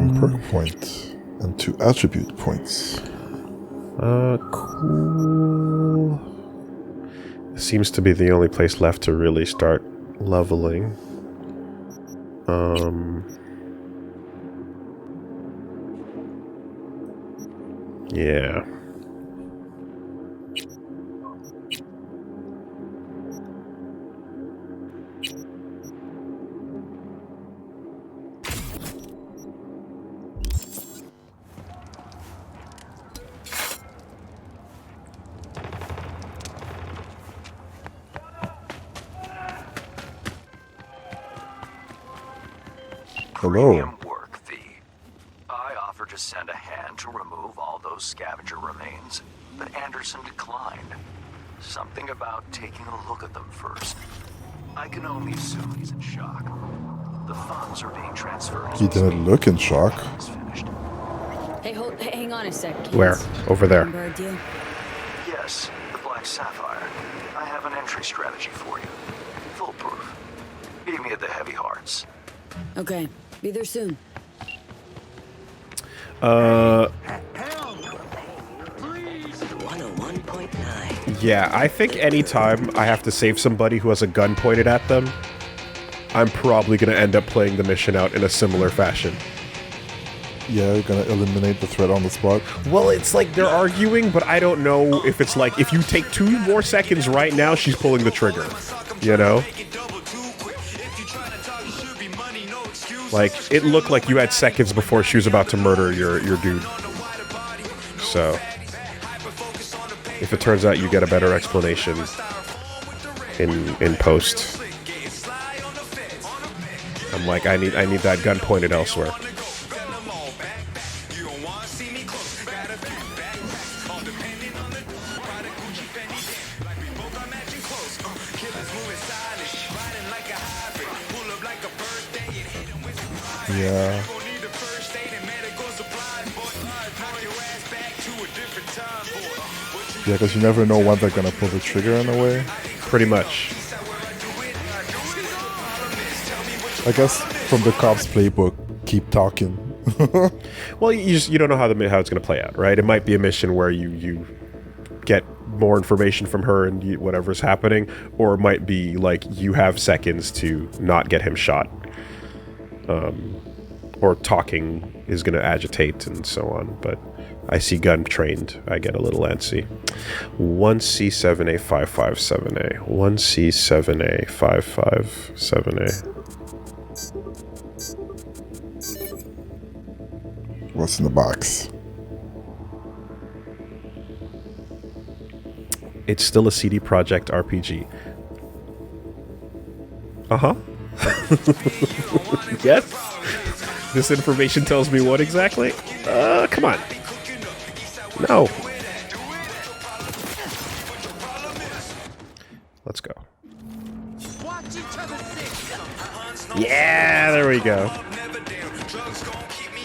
1 perk point and 2 attribute points. Cool. Seems to be the only place left to really start leveling. Yeah. Hello. Premium work fee. I offered to send a hand to remove all those scavenger remains, but Anderson declined. Something about taking a look at them first. I can only assume he's in shock. The funds are being transferred. He didn't look in shock. Hey, hang on a sec, kids. Where? Over there. Remember our deal? Yes, the Black Sapphire. I have an entry strategy for you. Foolproof. Meet me at the Heavy Hearts. Okay, be there soon. Yeah, I think anytime I have to save somebody who has a gun pointed at them, I'm probably gonna end up playing the mission out in a similar fashion. Yeah, you're gonna eliminate the threat on the spot. Well, it's like they're arguing, but I don't know if it's like, if you take 2 more seconds right now, she's pulling the trigger. You know? Like, it looked like you had seconds before she was about to murder your dude. So, if it turns out you get a better explanation in post, I'm like, I need that gun pointed elsewhere. Yeah. Yeah, because you never know when they're gonna pull the trigger in a way. Pretty much. I guess from the cops playbook, keep talking. Well, you don't know how it's going to play out, right? It might be a mission where you get more information from her and whatever's happening, or it might be like you have seconds to not get him shot. Or talking is going to agitate and so on, but I see gun trained. I get a little antsy. 1C7A557A. 1C7A557A. What's in the box? It's still a CD Projekt RPG. Uh-huh. Yes? This information tells me what exactly? Come on. No. Let's go. Yeah, there we go.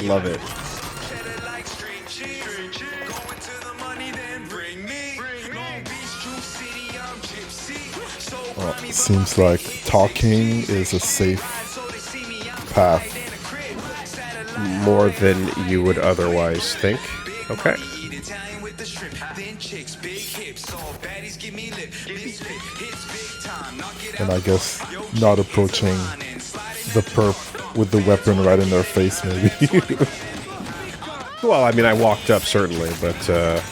Love it. Well, it seems like talking is a safe path. More than you would otherwise think. Okay. And I guess not approaching the perp with the weapon right in their face, maybe. Well, I mean, I walked up, certainly, but,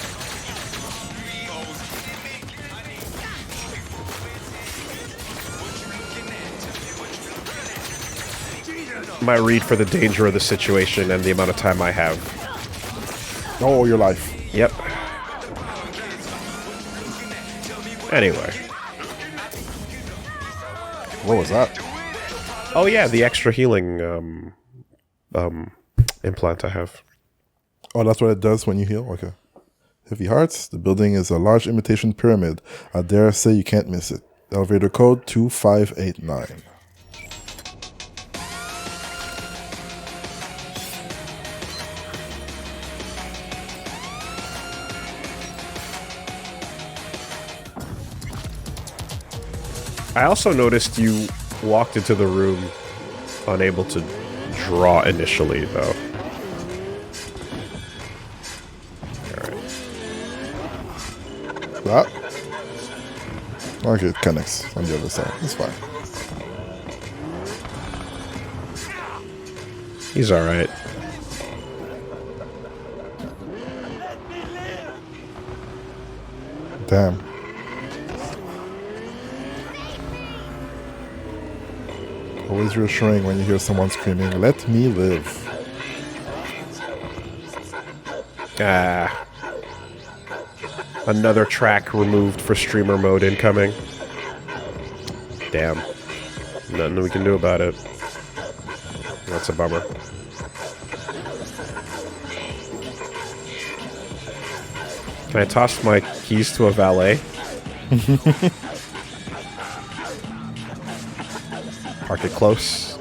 my read for the danger of the situation and the amount of time I have. Oh, your life. Yep. Anyway. What was that? Oh yeah, the extra healing implant I have. Oh, that's what it does when you heal? Okay. Heavy Hearts. The building is a large imitation pyramid. I dare say you can't miss it. Elevator code 2589. I also noticed you walked into the room unable to draw initially, though. Ah. Okay, it connects on the other side. It's fine. He's alright. Damn. Always reassuring when you hear someone screaming, "Let me live." Ah. Another track removed for streamer mode incoming. Damn. Nothing we can do about it. That's a bummer. Can I toss my keys to a valet? Park it close.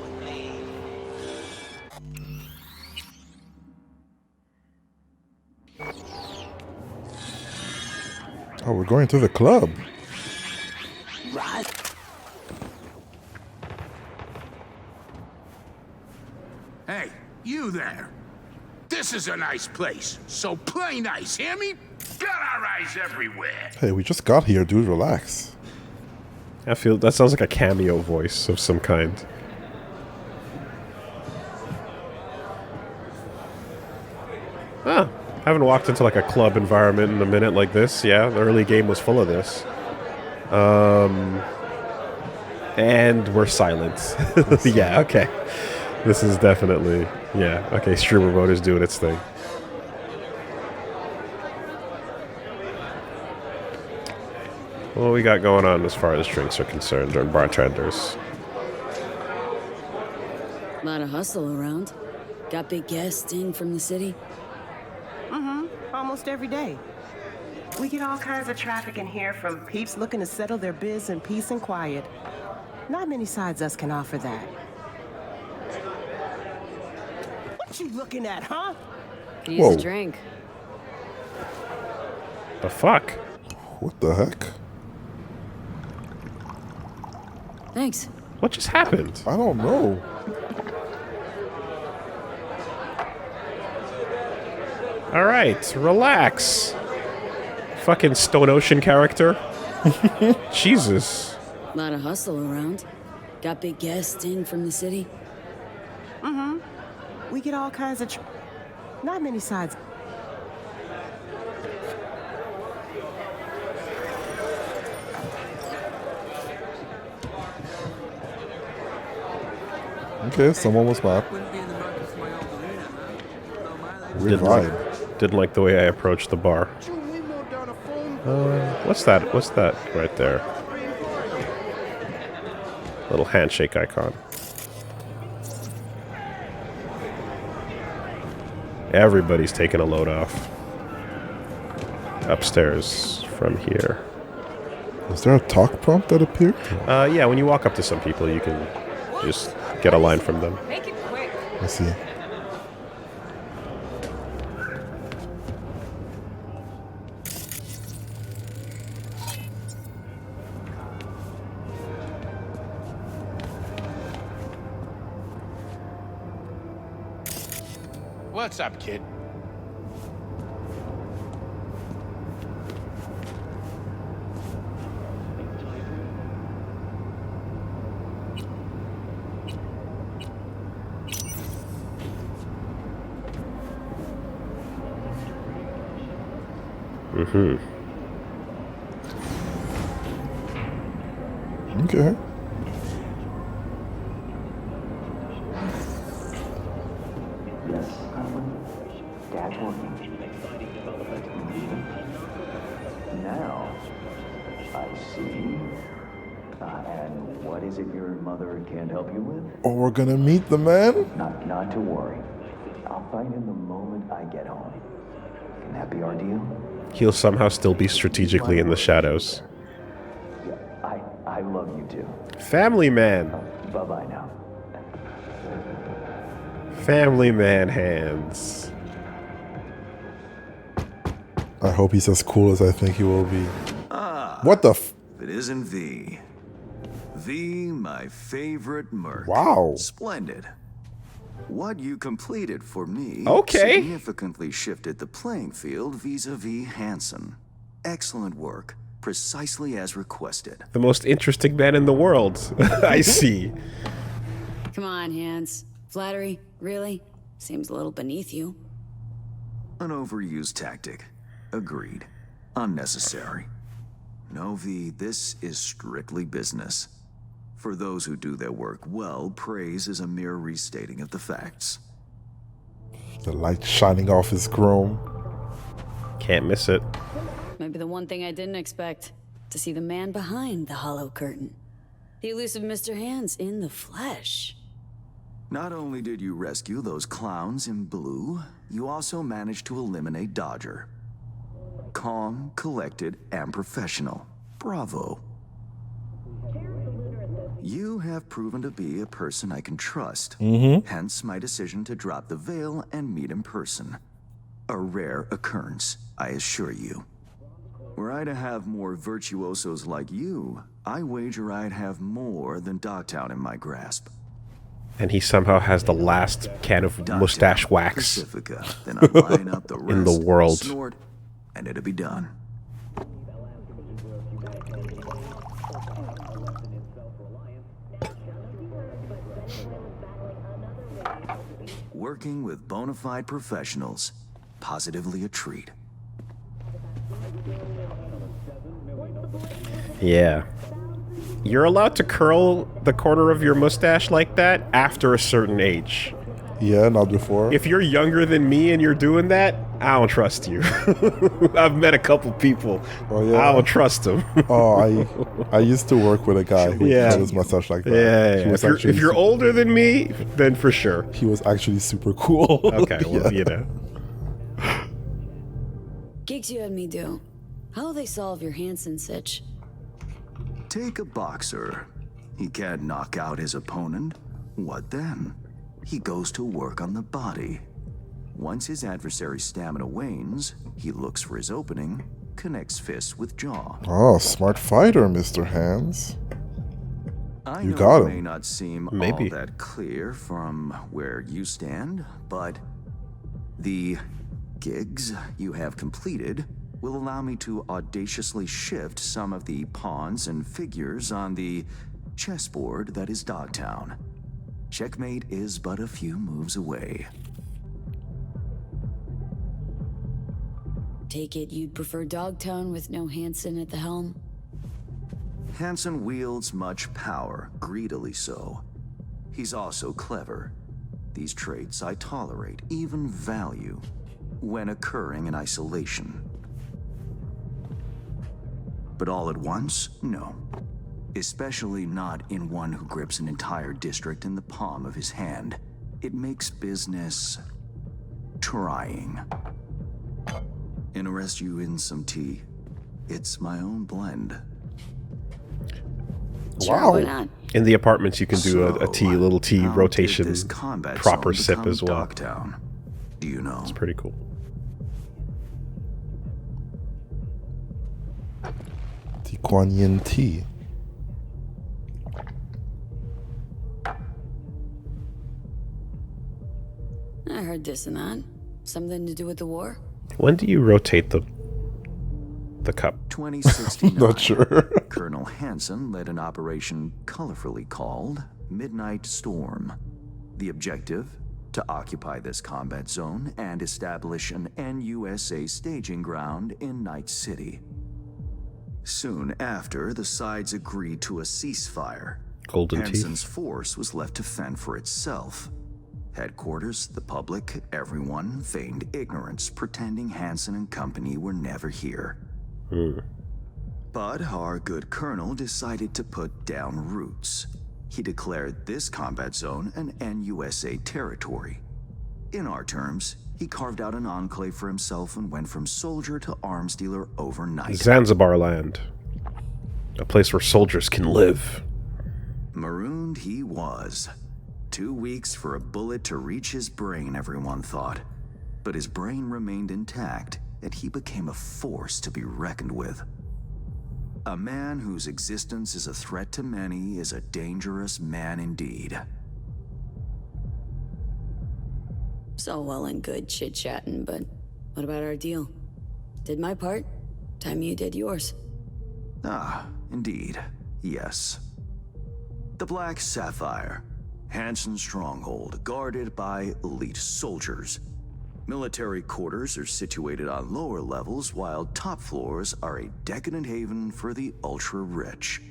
Oh, we're going to the club. Hey, you there. This is a nice place, so play nice, hear me? Got our eyes everywhere. Hey, we just got here, dude. Relax. I feel that sounds like a cameo voice of some kind. Ah, I haven't walked into like a club environment in a minute like this. Yeah, the early game was full of this. And we're silent. Yeah, okay. This is definitely, yeah, okay, streamer mode is doing its thing. What we got going on as far as drinks are concerned, or bartenders? Lot of hustle around. Got big guests in from the city. Almost every day. We get all kinds of traffic in here from peeps looking to settle their biz in peace and quiet. Not many sides us can offer that. What you looking at, huh? Could use Whoa. a drink. The fuck? What the heck? Thanks. What just happened? I don't know. Alright, relax. Fucking Stone Ocean character. Jesus. Lot of hustle around. Got big guests in from the city. We get all kinds of not many sides. Okay, someone was mad. Weird vibe. Didn't like the way I approached the bar. What's that? What's that right there? Little handshake icon. Everybody's taking a load off. Upstairs from here. Is there a talk prompt that appeared? Yeah, when you walk up to some people, you can just get a line from them. Make it quick. I see. What's up, kid? Okay. Yes, Dad's working. Now, I see. And what is it your mother can't help you with? Oh, we're gonna meet the man? Not to worry. I'll find him the moment I get home. Can that be our deal? He'll somehow still be strategically in the shadows. Yeah, I love you too. Family man. Bye-bye now. Family man hands. I hope he's as cool as I think he will be. What the f- It isn't V. V, my favorite merc. Wow. Splendid. What you completed for me Okay. significantly shifted the playing field vis-a-vis Hansen. Excellent work. Precisely as requested. The most interesting man in the world. I see. Come on, Hans. Flattery? Really? Seems a little beneath you. An overused tactic. Agreed. Unnecessary. No, V, this is strictly business. For those who do their work well, praise is a mere restating of the facts. The light shining off his chrome. Can't miss it. Maybe the one thing I didn't expect. To see the man behind the hollow curtain. The elusive Mr. Hands in the flesh. Not only did you rescue those clowns in blue, you also managed to eliminate Dodger. Calm, collected, and professional. Bravo. You have proven to be a person I can trust. Hence my decision to drop the veil and meet in person. A rare occurrence, I assure you. Were I to have more virtuosos like you, I wager I'd have more than Dogtown in my grasp. And he somehow has the last can of mustache wax Pacifica, then I'd line up the rest, in the world. snort, and it'd be done. Working with bona fide professionals, positively a treat. Yeah. You're allowed to curl the corner of your mustache like that after a certain age. Yeah, not before. If you're younger than me and you're doing that, I don't trust you. I've met a couple people. Oh, yeah? I don't trust them. Oh, I used to work with a guy who Yeah. had his mustache like that. Yeah. He was If you're actually older than me, then for sure. He was actually super cool. Okay, well, Yeah. you know. Gigs you had me do. How'll they solve your Hansen sitch? Take a boxer. He can't knock out his opponent. What then? He goes to work on the body. Once his adversary's stamina wanes, he looks for his opening, connects fists with jaw. Oh, smart fighter, Mr. Hands. I You know got it him. may not seem Maybe. all that clear from where you stand, but the gigs you have completed will allow me to audaciously shift some of the pawns and figures on the chessboard that is Dogtown. Checkmate is but a few moves away. Take it you'd prefer Dogtown with no Hansen at the helm? Hansen wields much power, greedily so. He's also clever. These traits I tolerate, even value, when occurring in isolation. But all at once, no. Especially not in one who grips an entire district in the palm of his hand. It makes business trying. Interest you in some tea? It's my own blend. Sure, Wow. why not? In the apartments, you can do a tea, little tea how did rotation, this combat proper zone sip become as well. Dogtown? Do you know? It's pretty cool. Kuan Yin tea. I heard this and that. Something to do with the war? When do you rotate the cup? 2069. Not sure. Colonel Hansen led an operation colorfully called Midnight Storm. The objective? To occupy this combat zone and establish an NUSA staging ground in Night City. Soon after, the sides agreed to a ceasefire. Golden Hansen's teeth. force was left to fend for itself. Headquarters, the public, everyone feigned ignorance, pretending Hansen and company were never here. But our good colonel decided to put down roots. He declared this combat zone an NUSA territory. In our terms, he carved out an enclave for himself and went from soldier to arms dealer overnight. Zanzibar land. A place where soldiers can live. Marooned he was. 2 weeks for a bullet to reach his brain, everyone thought. But his brain remained intact, and he became a force to be reckoned with. A man whose existence is a threat to many is a dangerous man indeed. It's all well and good chit-chatting, but what about our deal? Did my part? Time you did yours. Ah, indeed. Yes. The Black Sapphire. Hansen's stronghold, guarded by elite soldiers. Military quarters are situated on lower levels, while top floors are a decadent haven for the ultra-rich.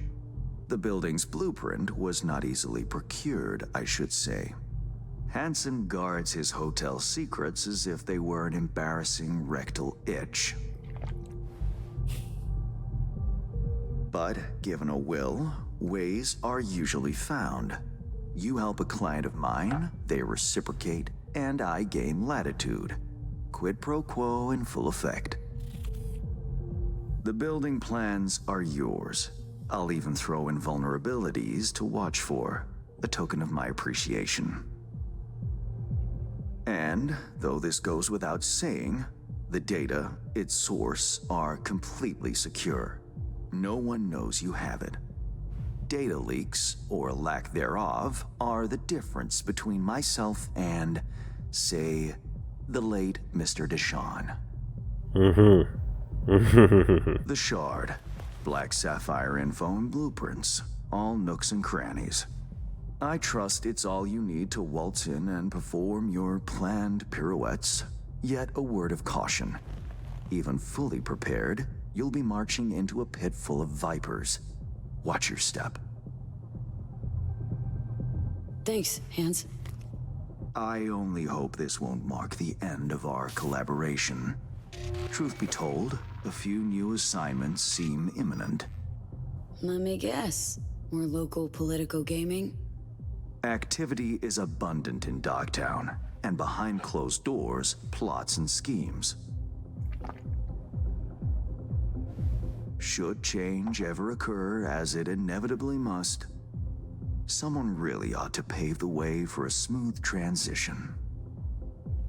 The building's blueprint was not easily procured, I should say. Hansen guards his hotel secrets as if they were an embarrassing rectal itch. But given a will, ways are usually found. You help a client of mine, they reciprocate, and I gain latitude. Quid pro quo in full effect. The building plans are yours. I'll even throw in vulnerabilities to watch for, a token of my appreciation. And, though this goes without saying, the data, its source, are completely secure. No one knows you have it. Data leaks, or lack thereof, are the difference between myself and, say, the late Mr. Deshawn. The Shard. Black Sapphire info and blueprints. All nooks and crannies. I trust it's all you need to waltz in and perform your planned pirouettes. Yet a word of caution. Even fully prepared, you'll be marching into a pit full of vipers. Watch your step. Thanks, Hans. I only hope this won't mark the end of our collaboration. Truth be told, a few new assignments seem imminent. Let me guess. More local political gaming? Activity is abundant in Dogtown, and behind closed doors, plots and schemes. Should change ever occur, as it inevitably must, someone really ought to pave the way for a smooth transition.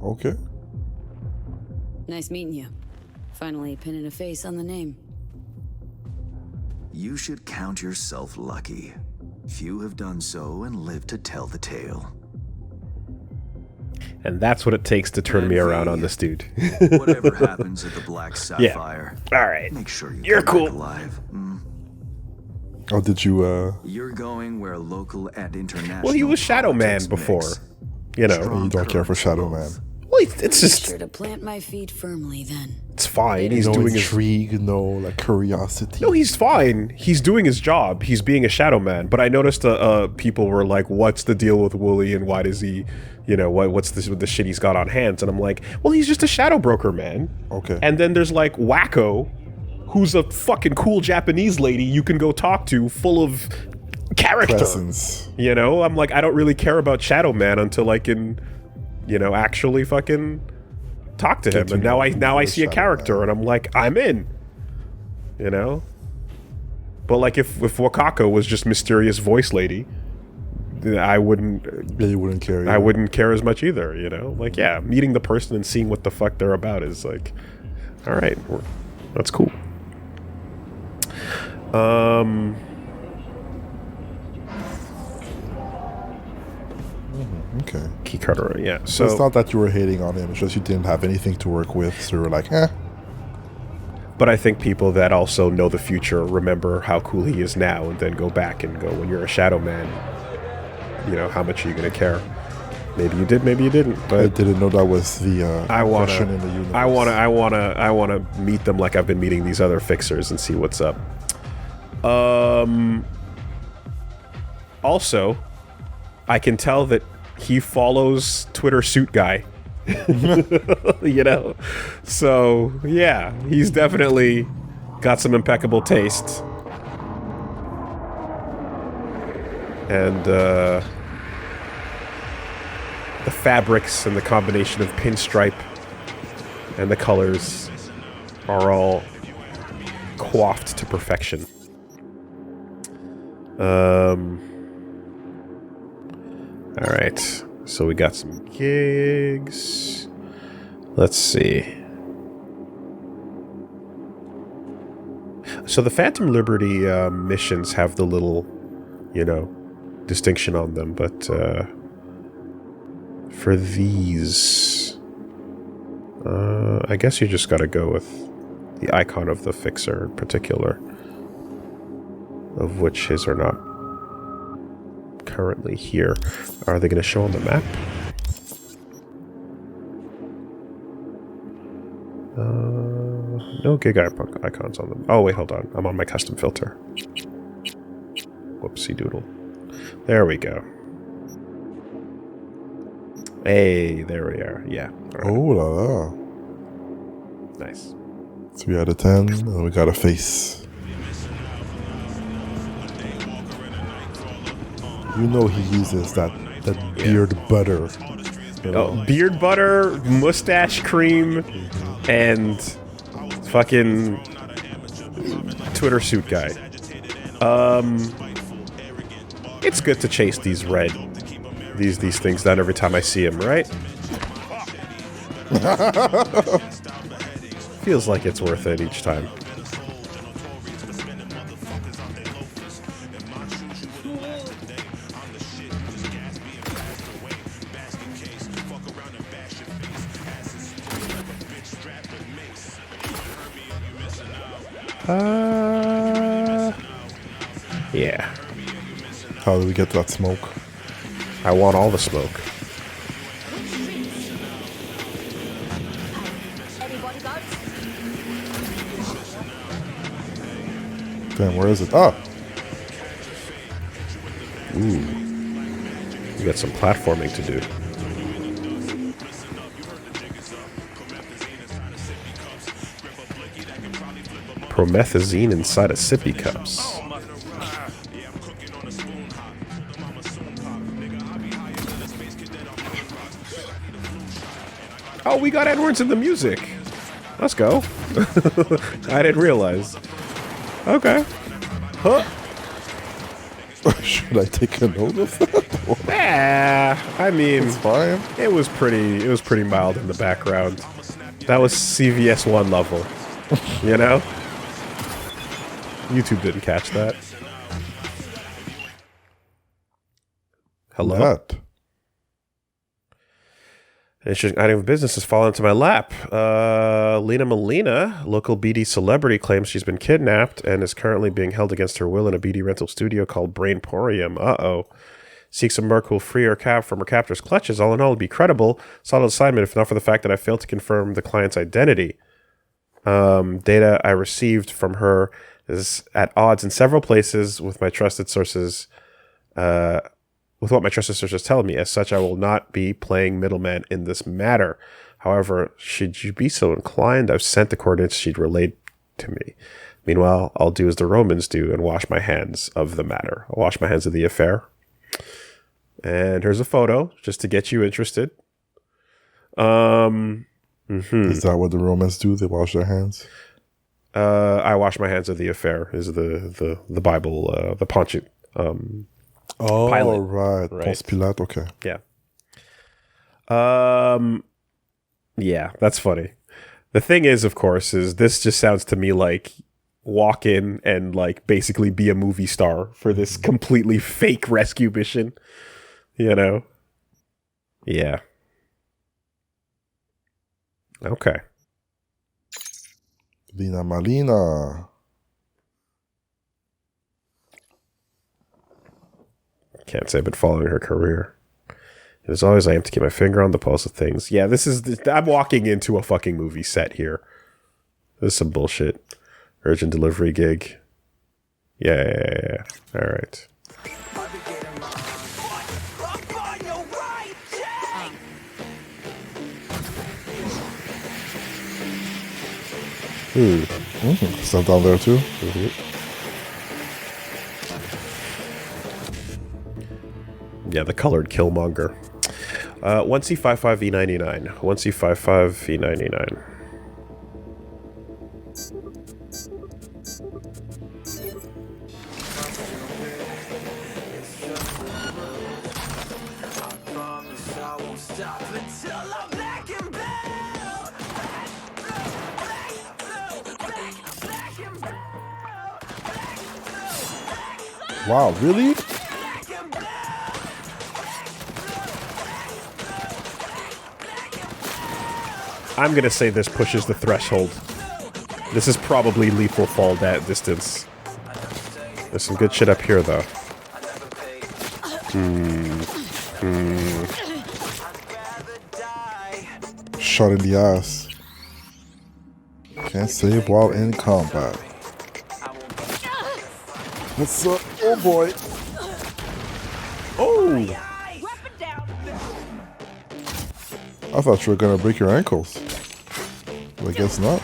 Okay. Nice meeting you. Finally pinning a face on the name. You should count yourself lucky. Few have done so and lived to tell the tale. And that's what it takes to turn me around on this dude. Whatever happens at the Black Sapphire, All right. make sure You're come cool. back alive. Oh, did you, You're going where local and international. Well, he was Shadow Man politics before. mix. You know. Strong you don't care for currents Shadow both. Man? Well, it's just, Sure to plant my feet firmly then. it's fine. He's No doing his... intrigue, no, like, curiosity. No, he's fine. He's doing his job. He's being a Shadow Man. But I noticed people were like, what's the deal with Woolie and why does he, you know, what's this with the shit he's got on hands? And I'm like, well, he's just a shadow broker, man. Okay. And then there's like Wacko, who's a fucking cool Japanese lady you can go talk to, full of character. Presence. You know, I'm like, I don't really care about Shadow Man until I can, you know, actually fucking talk to him. to And know now I the see a Shadow character, Man. and I'm like, I'm in. You know. But like, if Wakako was just mysterious voice lady, I wouldn't. Yeah, you wouldn't care. I wouldn't care as much either. You know, like, yeah, meeting the person and seeing what the fuck they're about is like, all right, that's cool. Okay. Key card, yeah. So it's So, not that you were hating on him, it's just you didn't have anything to work with, so you were like, eh. but I think people that also know the future remember how cool he is now, and then go back and go, when you're a Shadow Man, you know, how much are you gonna care? Maybe you did, maybe you didn't. I But didn't know that was the I question in the universe. I wanna meet them like I've been meeting these other fixers and see what's up. Also, I can tell that he follows Twitter suit guy. You know? So, yeah, he's definitely got some impeccable taste. And the fabrics and the combination of pinstripe and the colors are all coiffed to perfection. All right, so we got some gigs. Let's see. So the Phantom Liberty missions have the little, you know, distinction on them, but for these, I guess you just got to go with the icon of the fixer in particular, of which his are not currently here. Are they going to show on the map? No gig icons on them. Oh, wait, hold on. I'm on my custom filter. Whoopsie doodle. There we go. Hey, there we are. Yeah. Right. Oh la la. Nice. 3 out of 10, and we got a face. You know he uses that beard butter. You know? Oh, beard butter, mustache cream, and fucking Twitter suit guy. It's good to chase these these things down every time I see him, right? Feels like it's worth it each time. Yeah. How do we get that smoke? I want all the smoke. Damn, where is it? Ah! Ooh. You got some platforming to do. Promethazine inside of sippy cups. Oh, we got Edwards in the music. Let's go. I didn't realize. Okay. Huh? Should I take a note of that? I mean, It's fine. it was pretty mild in the background. That was CVS 1 level. You know? YouTube didn't catch that. Hello? That. An interesting item of business has fallen into my lap. Lena Molina, local BD celebrity, claims she's been kidnapped and is currently being held against her will in a BD rental studio called Brainporium. Uh-oh. Seeks a merc who will free her from her captor's clutches. All in all, it'd be credible. Solid assignment, if not for the fact that I failed to confirm the client's identity. Data I received from her is at odds in several places with my trusted sources, with what my trusted sources tell me. As such, I will not be playing middleman in this matter. However, should you be so inclined, I've sent the coordinates she'd relayed to me. Meanwhile, I'll do as the Romans do and wash my hands of the matter. I'll wash my hands of the affair. And here's a photo, just to get you interested. Is that what the Romans do? They wash their hands? I wash my hands of the affair is the Bible, the Pontius. Oh, Pilate. right. Ponce Pilate, okay. Yeah. Yeah, that's funny. The thing is, of course, is this just sounds to me like walk in and like basically be a movie star for this completely fake rescue mission. You know? Yeah. Okay. Lina Malina. Can't say I've been following her career. As always, I aim to keep my finger on the pulse of things. Yeah, I'm walking into a fucking movie set here. This is some bullshit. Urgent delivery gig. Yeah. All right. Stuff down there too. Yeah, the colored Killmonger. 1C55E99. 1C55E99. Wow, really? I'm going to say this pushes the threshold This is probably lethal fall that distance. There's some good shit up here, though. Shot in the ass. Can't save while in combat. What's up? Oh boy. Oh! I thought you were gonna break your ankles. But I guess not.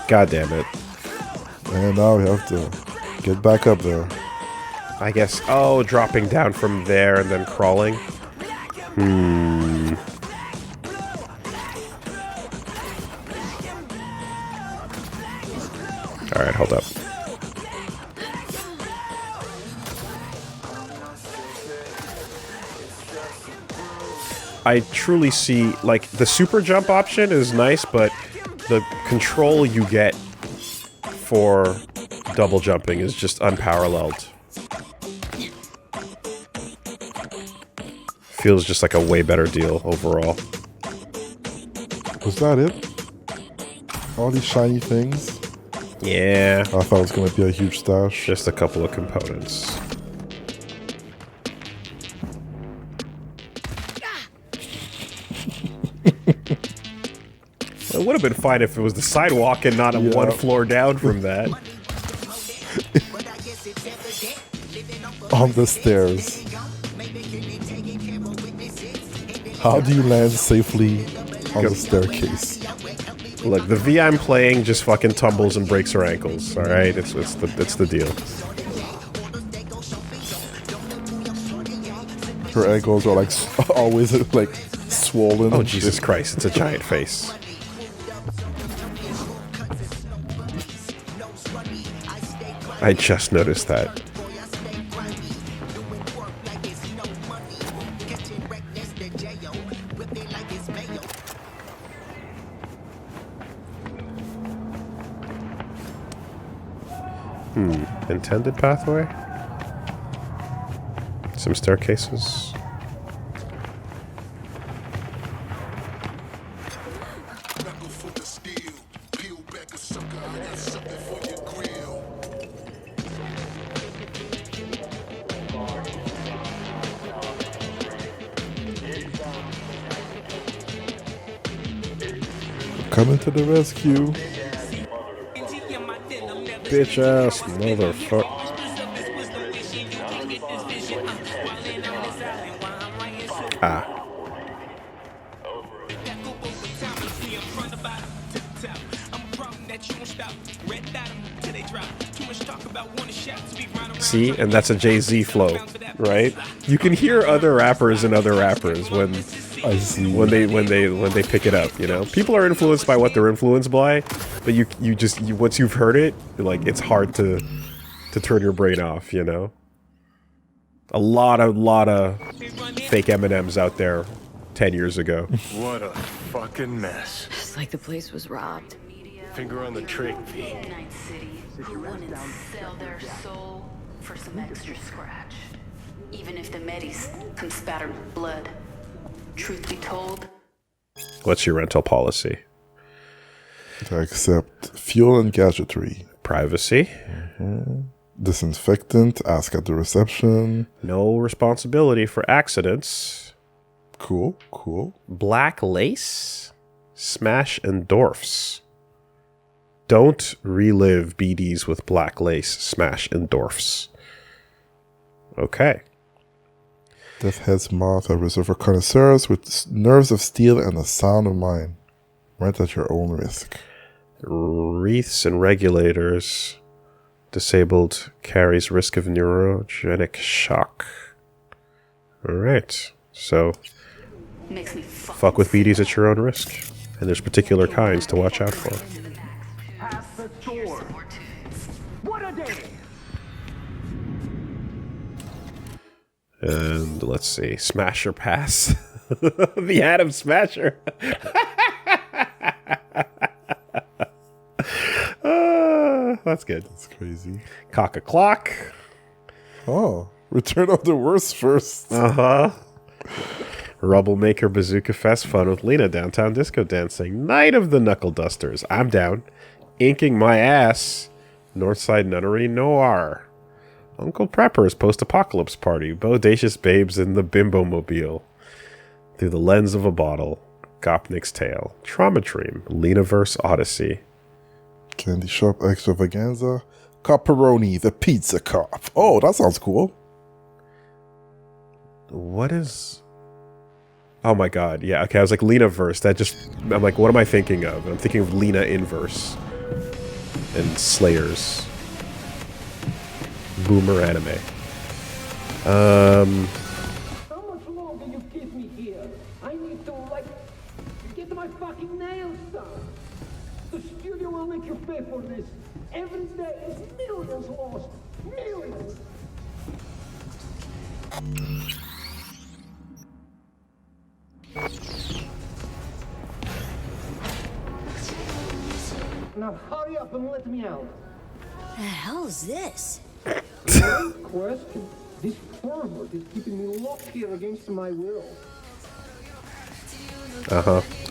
God damn it. And now we have to get back up there. I guess, oh, dropping down from there and then crawling. Alright, hold up. I truly see, like, the super jump option is nice, but the control you get for double jumping is just unparalleled. Feels just like a way better deal overall. Was that it? All these shiny things? Yeah, I thought it was gonna be a huge stash. just a couple of components. It would have been fine if it was the sidewalk and not one floor down from that. On the stairs. How do you land safely on the staircase? Look, the V I'm playing just fucking tumbles and breaks her ankles. All right, it's the deal. Her ankles are like always like swollen. Oh Jesus Christ! It's a giant face. I just noticed that. Intended pathway? Some staircases. Coming to the rescue. Bitch ass motherfucker. Ah. See, and that's a Jay-Z flow, right? You can hear other rappers and other rappers when I see. when they pick it up, you know. People are influenced by what they're influenced by, but you once you've heard it, like it's hard to turn your brain off, you know. A lot of fake M&Ms out there 10 years ago. What a fucking mess. It's like the place was robbed. Finger on the trick, V. Night City, who wouldn't sell their soul for some extra scratch, even if the Medis come spattered with blood. Truth be told, What's your rental policy? To accept fuel and gadgetry. Privacy. Disinfectant, ask at the reception. No responsibility for accidents. Cool, cool. Black lace. Smash and dwarfs. Don't relive BDs with black lace, smash, and dwarfs. Okay. Death Head's Moth, a reserve for connoisseurs with nerves of steel and a sound of mind. Right at your own risk. Wreaths and regulators. Disabled carries risk of neurogenic shock. Alright. So, makes me fuck with BDs at your own risk. And there's particular kinds to watch out for. And let's see. Smasher pass. The Atom Smasher. that's good. That's crazy. Cock a clock. Oh, Return of the WoolieVersus. Roublemaker Bazooka Fest fun with Lena. Downtown disco dancing. Night of the Knuckle Dusters. I'm down. Inking my ass. Northside Nunnery Noir. Uncle Prepper's post-apocalypse party. Bodacious babes in the bimbo mobile. Through the lens of a bottle. Gopnik's tale. Trauma Dream. Lenaverse Odyssey. Candy Shop Extravaganza. Copperoni, the Pizza Cop. Oh, that sounds cool. What is... Oh my god, yeah, okay, I was like, Lenaverse, that just... I'm like, what am I thinking of? And I'm thinking of Lena Inverse. And Slayers. Boomer anime. How much longer you keep me here? I need to, like, get my fucking nails done. The studio will make you pay for this. Every day is millions lost. Millions! Now hurry up and let me out. The hell's this? Great question. This pervert is keeping me locked here against my will.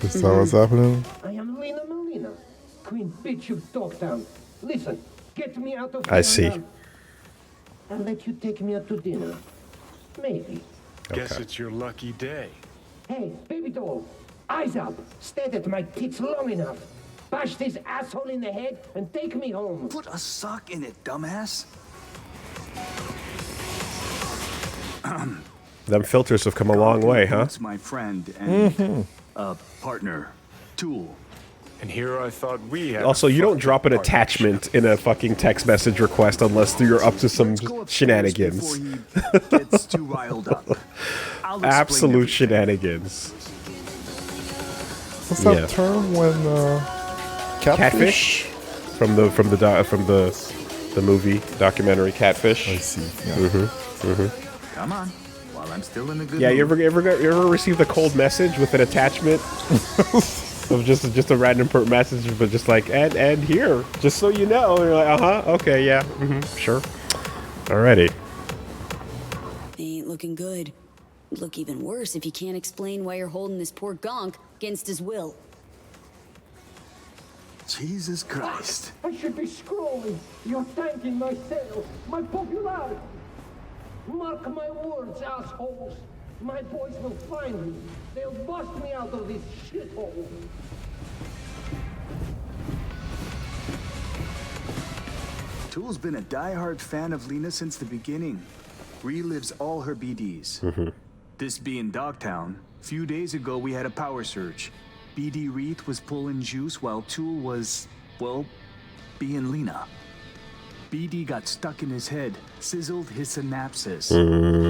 Is that what's happening? I am Lena Melina, Queen Bitch of Dogtown. Listen, get me out of here. I see. I'll let you take me out to dinner. Maybe. Guess it's your lucky day. Hey, baby doll, eyes up. Stare at my tits long enough. Bash this asshole in the head and take me home. Put a sock in it, dumbass. Them filters have come a long way, huh? It's my friend and partner, Tool. And here I thought we had. Also, you don't drop an attachment in a fucking text message request unless you're up to some shenanigans. Before he gets too riled up. I'll explain Absolute everything. shenanigans. What's that Yeah. term when catfish? From the movie documentary Catfish. I see. Yeah. Come on, while I'm still in a good Yeah, you mood. ever received a cold message with an attachment of just a random message, but just like and here, just so you know, and you're like, okay, yeah, sure, alrighty. Ain't looking good. Look even worse if you can't explain why you're holding this poor gonk against his will. Jesus Christ. I should be scrolling. You're tanking my sales, my popularity. Mark my words, assholes. My boys will find me. They'll bust me out of this shithole. Tool's been a diehard fan of Lena since the beginning. Relives all her BDs. This being Dogtown, few days ago we had a power surge. BD Reeth was pulling juice while Tool was, well, being Lena. BD got stuck in his head, sizzled his synapses.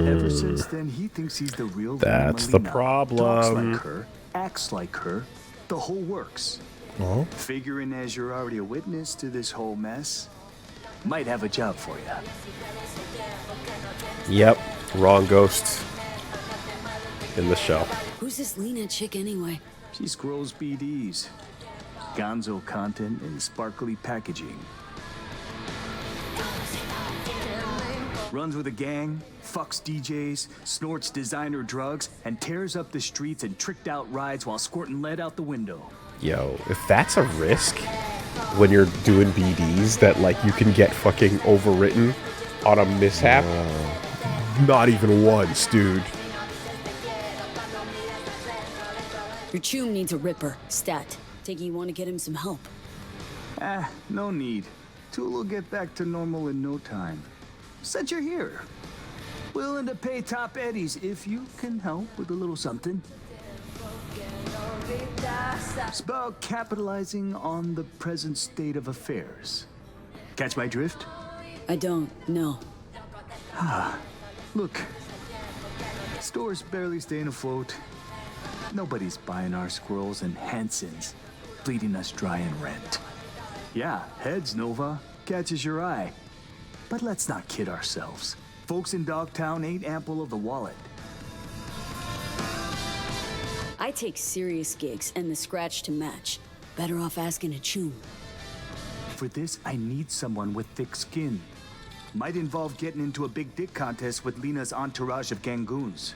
Ever since then, he thinks he's the real That's the Melina. problem. Talks like her, acts like her, the whole works. Oh, Figuring as you're already a witness to this whole mess, might have a job for you. Yep, wrong ghost in the shell. Who's this Lena chick anyway? She scrolls BDs, gonzo content in sparkly packaging. Runs with a gang, fucks DJs, snorts designer drugs, and tears up the streets in tricked out rides while squirting lead out the window. Yo, if that's a risk when you're doing BDs that like you can get fucking overwritten on a mishap, not even once, dude. Your chum needs a ripper. Stat. Take you want to get him some help. No need. Tool will get back to normal in no time. Said you're here. Willing to pay top eddies if you can help with a little something. It's about capitalizing on the present state of affairs. Catch my drift? I don't know. Look, store's barely staying afloat. Nobody's buying our squirrels and Hansons, bleeding us dry in rent. Yeah, heads, Nova, catches your eye. But let's not kid ourselves. Folks in Dogtown ain't ample of the wallet. I take serious gigs and the scratch to match. Better off asking a chum. For this, I need someone with thick skin. Might involve getting into a big dick contest with Lena's entourage of gangoons.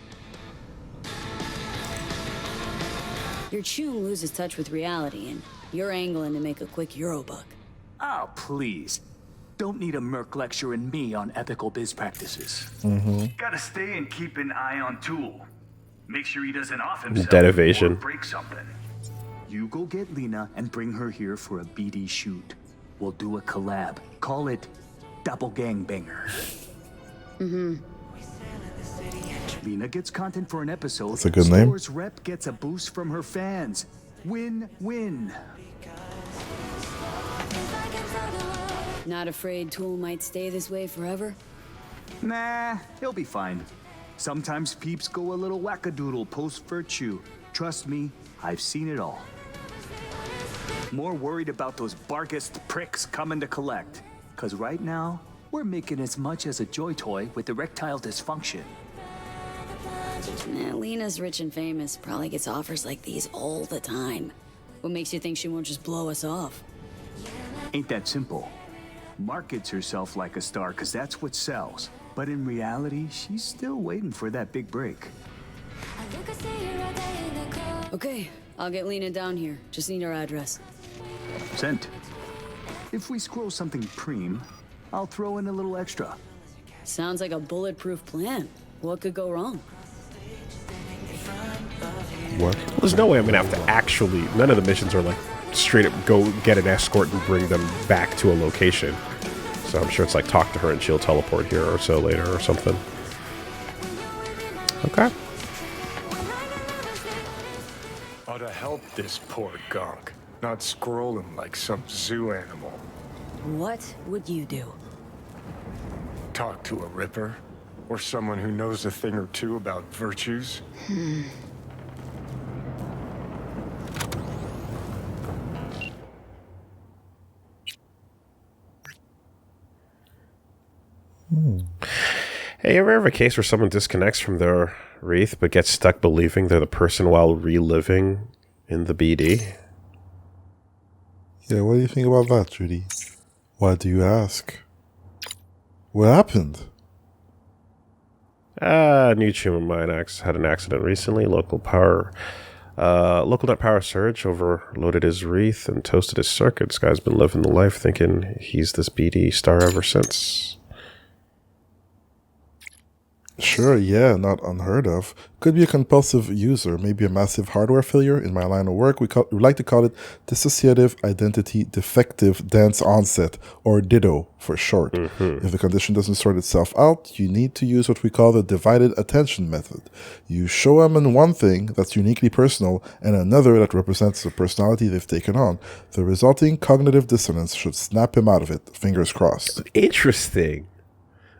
Your chum loses touch with reality, and you're angling to make a quick Eurobuck. Oh, please. Don't need a Merc lecturing me on ethical biz practices. Gotta stay and keep an eye on Tool. Make sure he doesn't off himself Dead evasion. or break something. You go get Lena and bring her here for a BD shoot. We'll do a collab. Call it Double Gangbanger. Lena gets content for an episode. That's a good name. Store's rep gets a boost from her fans. Win-win. Not afraid Tool might stay this way forever? Nah, he'll be fine. Sometimes peeps go a little wackadoodle post-virtue. Trust me, I've seen it all. More worried about those barkist pricks coming to collect. Cause right now, we're making as much as a joy toy with erectile dysfunction. Lena's rich and famous, probably gets offers like these all the time. What makes you think she won't just blow us off? Ain't that simple. Markets herself like a star cause that's what sells. But in reality, she's still waiting for that big break. Okay, I'll get Lena down here. Just need her address. Sent. If we scroll something preem, I'll throw in a little extra. Sounds like a bulletproof plan. What could go wrong? What? There's no way I'm gonna have to actually. None of the missions are like straight up go get an escort and bring them back to a location. So I'm sure it's like talk to her and she'll teleport here or so later or something. Okay. Ought to help this poor gunk, not scroll him like some zoo animal. What would you do? Talk to a ripper, or someone who knows a thing or two about virtues. Hey, you ever have a case where someone disconnects from their wreath but gets stuck believing they're the person while reliving in the BD? Yeah, what do you think about that, Judy? Why do you ask? What happened? New chum of mine had an accident recently. Local net power surge overloaded his wreath and toasted his circuit. This guy's been living the life thinking he's this BD star ever since. Sure, yeah, not unheard of. Could be a compulsive user, maybe a massive hardware failure. In my line of work, we like to call it dissociative identity defective dance onset, or DIDO for short. If the condition doesn't sort itself out, you need to use what we call the divided attention method. You show them one thing that's uniquely personal and another that represents the personality they've taken on. The resulting cognitive dissonance should snap him out of it. Fingers crossed. Interesting.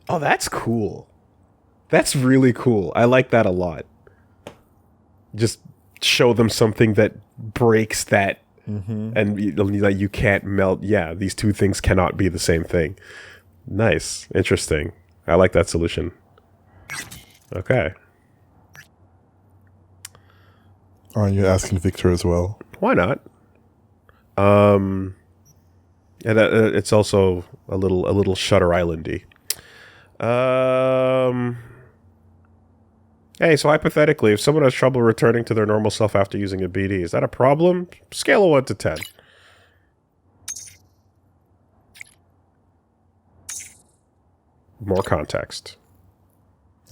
Oh, that's cool. That's really cool. I like that a lot. Just show them something that breaks that, and you can't melt. Yeah, these two things cannot be the same thing. Nice. Interesting. I like that solution. Okay. Aren't you asking Victor as well? Why not? And it's also a little Shutter Islandy. Hey, so hypothetically, if someone has trouble returning to their normal self after using a BD, is that a problem? Scale of 1 to 10. More context.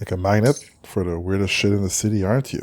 Like a magnet for the weirdest shit in the city, aren't you?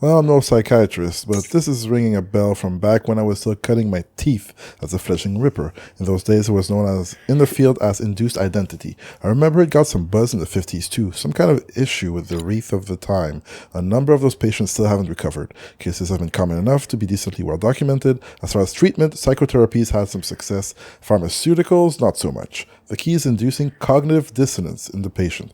Well, I'm no psychiatrist, but this is ringing a bell from back when I was still cutting my teeth as a fledgling ripper. In those days, it was known as in the field as induced identity. I remember it got some buzz in the 50s too, some kind of issue with the wreath of the time. A number of those patients still haven't recovered. Cases have been common enough to be decently well documented. As far as treatment, psychotherapies had some success. Pharmaceuticals, not so much. The key is inducing cognitive dissonance in the patient.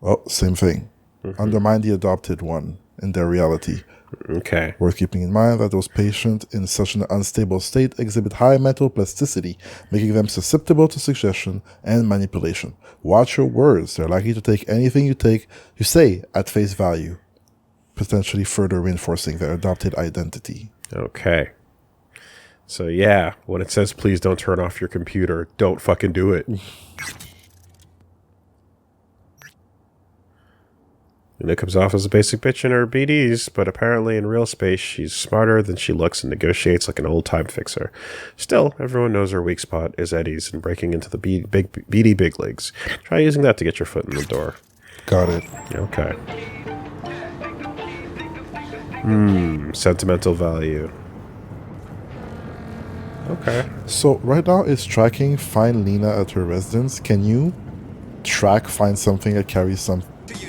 Well, same thing. Undermine the adopted one in their reality. Okay. Worth keeping in mind that those patients in such an unstable state exhibit high mental plasticity, making them susceptible to suggestion and manipulation. Watch your words. They're likely to take anything you say at face value, potentially further reinforcing their adopted identity. Okay. So yeah, when it says please don't turn off your computer, don't fucking do it. Lena comes off as a basic bitch in her BDs, but apparently in real space, she's smarter than she looks and negotiates like an old-time fixer. Still, everyone knows her weak spot is Eddie's and breaking into the BD big leagues. Try using that to get your foot in the door. Got it. Okay. Sentimental value. Okay. So right now it's tracking find Lena at her residence. Can you find something that carries some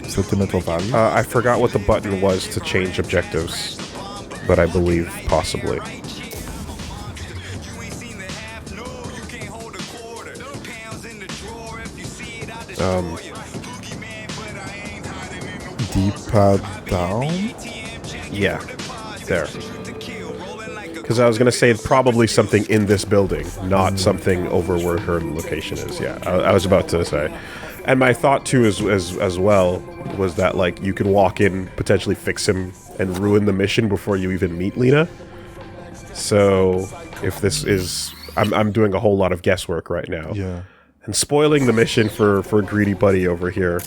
sentimental value? I forgot what the button was to change objectives, but I believe possibly. D-pad down? Yeah, there. Because I was going to say probably something in this building, not something over where her location is. Yeah, I was about to say. And my thought too as well was that like you could walk in, potentially fix him, and ruin the mission before you even meet Lena. So if this is, I'm doing a whole lot of guesswork right now. Yeah. And spoiling the mission for greedy buddy over here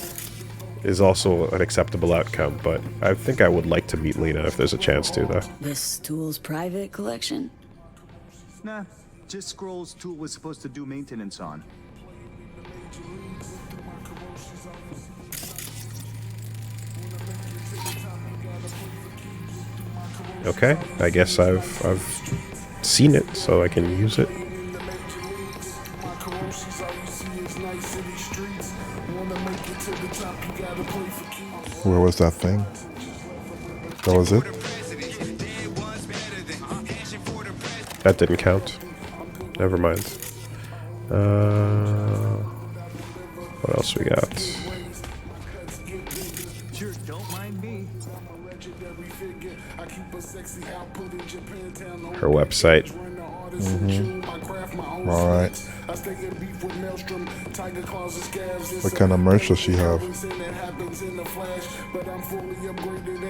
is also an acceptable outcome. But I think I would like to meet Lena if there's a chance to, though. This Tool's private collection? Nah, just scrolls Tool was supposed to do maintenance on. Okay, I guess I've seen it, so I can use it. Where was that thing? That was it? That didn't count. Never mind. What else we got? Sure, don't mind me. Her website. Alright. What kind of merch does she have?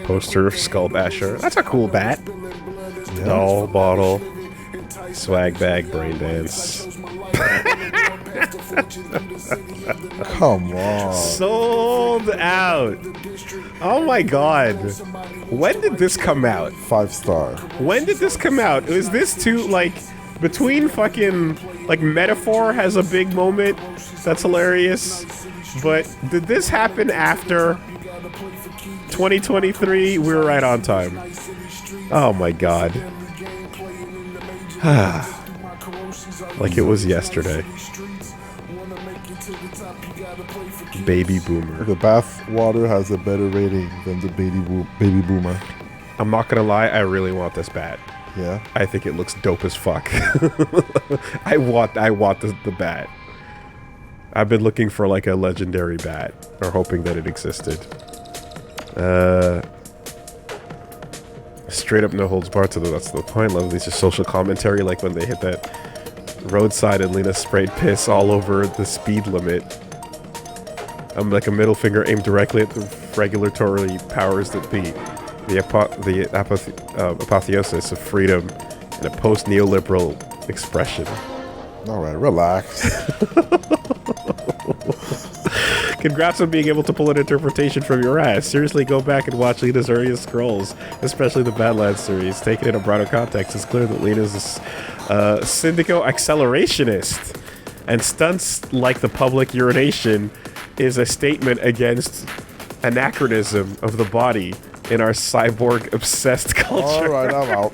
Poster of Skull Basher. That's a cool bat. Yeah. Doll bottle. Swag bag, brain dance. Come on. Sold out. Oh my god. When did this come out? 5-star. When did this come out? Was this too, like, between fucking, like, Metaphor has a big moment that's hilarious, but did this happen after 2023? We were right on time. Oh my god. Like it was yesterday. Baby Boomer. The bath water has a better rating than the baby boomer. I'm not gonna lie, I really want this bat. Yeah. I think it looks dope as fuck. I want the bat. I've been looking for like a legendary bat, or hoping that it existed. Straight up no holds barred to that's the point. Love these just social commentary, like when they hit that roadside and Lena sprayed piss all over the speed limit. I'm like a middle finger aimed directly at the regulatory powers that be. The apotheosis of freedom in a post-neoliberal expression. Alright, relax. Congrats on being able to pull an interpretation from your ass. Seriously, go back and watch Lena's earliest scrolls, especially the Badlands series. Taken in a broader context, it's clear that Lena's a syndico accelerationist, and stunts like the public urination is a statement against anachronism of the body in our cyborg-obsessed culture. Alright, I'm out.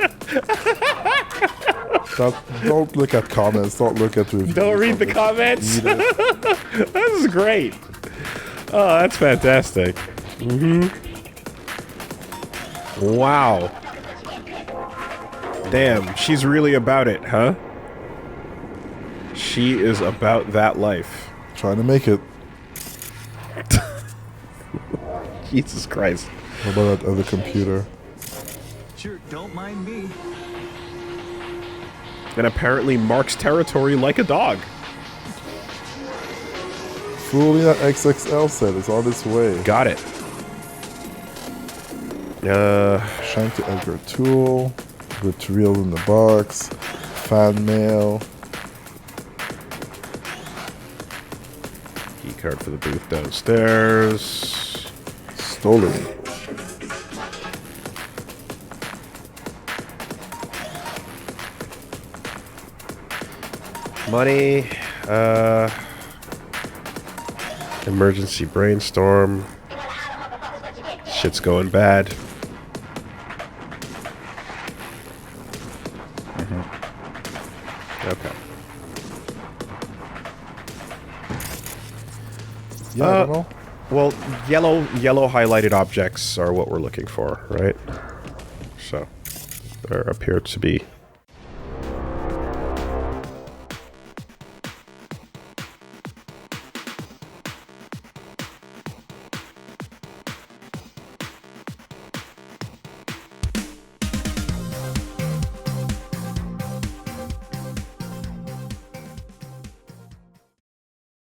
Don't look at comments. Don't look at reviews. Don't read the comments. This is great. Oh, that's fantastic. Wow. Damn, she's really about it, huh? She is about that life. Trying to make it. Jesus Christ. What about that other computer? Sure, don't mind me. And apparently marks territory like a dog. Fully that XXL set is on its way. Got it. Shank to Edgar Tool. Material in the box. fan mail. Key card for the booth downstairs. Stolen. Money. Emergency brainstorm. Shit's going bad. Okay. Yeah, I don't know. Well, yellow highlighted objects are what we're looking for, right? So there appear to be